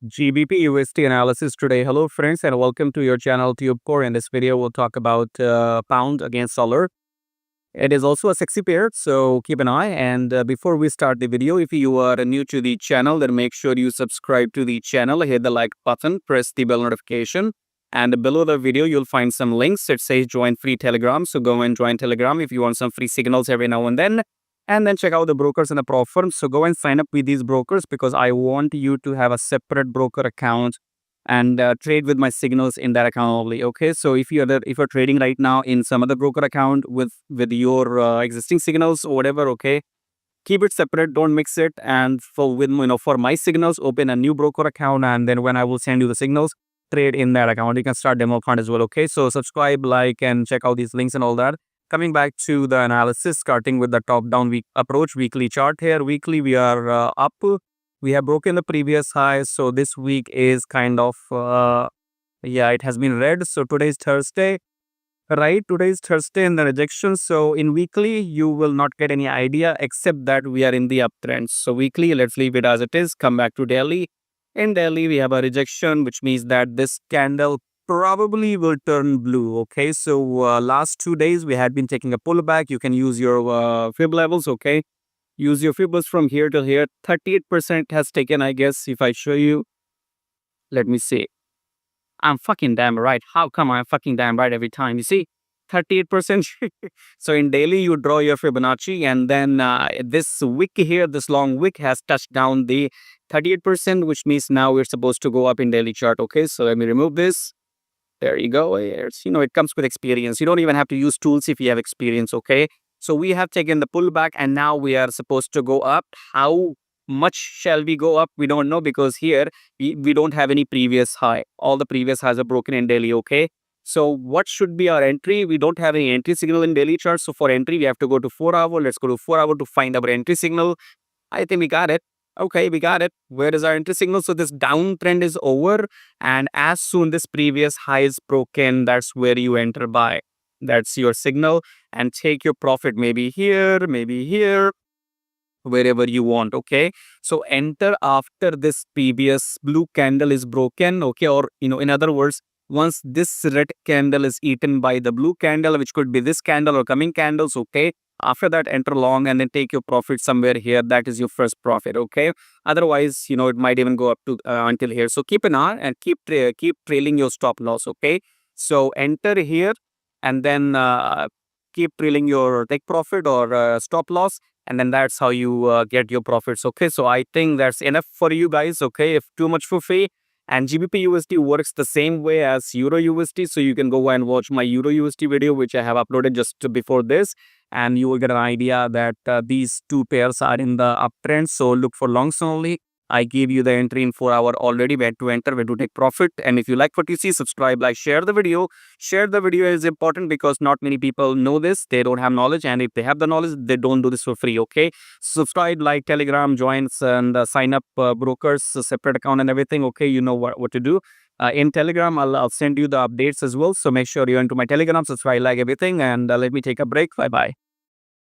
GBPUSD analysis today. Hello friends and welcome to your channel TubeCore. In this video we'll talk about pound against dollar. It is also a sexy pair, so keep an eye. And before we start the video, if you are new to the channel, then make sure you subscribe to the channel, hit the like button, press the bell notification, and below the video you'll find some links. It says join free Telegram, so go and join Telegram if you want some free signals every now and then. And then check out the brokers and the prop firms. So go and sign up with these brokers because I want you to have a separate broker account and trade with my signals in that account only. Okay, so if you're trading right now in some other broker account with your existing signals or whatever, okay, keep it separate, don't mix it. And for my signals, open a new broker account, and then when I will send you the signals, trade in that account. You can start demo account as well. Okay, so subscribe, like, and check out these links and all that. Coming back to the analysis, starting with the top-down week approach, weekly chart here. Weekly, we are up. We have broken the previous highs, so this week is kind of, it has been red. So today is Thursday, right? Today is Thursday in the rejection. So in weekly, you will not get any idea except that we are in the uptrend. So weekly, let's leave it as it is. Come back to daily. In daily, we have a rejection, which means that this candle probably will turn blue. Okay, so last 2 days we had been taking a pullback. You can use your fib levels. Okay, use your fibs from here till here. 38% has taken, I guess. If I show you, let me see. I'm fucking damn right. How come I'm fucking damn right every time? You see, 38%. So in daily, you draw your Fibonacci, and then this wick here, this long wick has touched down the 38%, which means now we're supposed to go up in daily chart. Okay, so let me remove this. There you go. It's, it comes with experience. You don't even have to use tools if you have experience. Okay, so we have taken the pullback, and now we are supposed to go up. How much shall we go up? We don't know, because here we don't have any previous high. All the previous highs are broken in daily. Okay, so what should be our entry? We don't have any entry signal in daily chart. So for entry, we have to go to 4 hour. Let's go to 4 hour to find our entry signal. I think we got it. Okay, we got it. Where is our entry signal? So this downtrend is over, and as soon this previous high is broken, that's where you enter buy. That's your signal, and take your profit maybe here, wherever you want. Okay, so enter after this previous blue candle is broken. Okay, or in other words, once this red candle is eaten by the blue candle, which could be this candle or coming candles. Okay, after that, enter long and then take your profit somewhere here. That is your first profit. Okay, otherwise, it might even go up to until here. So keep an eye and keep trailing your stop loss. Okay, so enter here and then keep trailing your take profit or stop loss, and then that's how you get your profits. Okay, so I think that's enough for you guys. Okay, if too much for free. And GBPUSD works the same way as EURUSD, so you can go and watch my EURUSD video, which I have uploaded just before this, and you will get an idea that these two pairs are in the uptrend. So look for longs only. I gave you the entry in 4 hour already, where to enter, where to take profit. And if you like what you see, subscribe, like, share the video. Share the video is important because not many people know this. They don't have knowledge, and if they have the knowledge, they don't do this for free. Okay, subscribe, like, Telegram, joins, and sign up brokers, separate account and everything. Okay, you know what to do. In Telegram, I'll send you the updates as well. So make sure you're into my Telegram, subscribe, like everything, and let me take a break. Bye bye.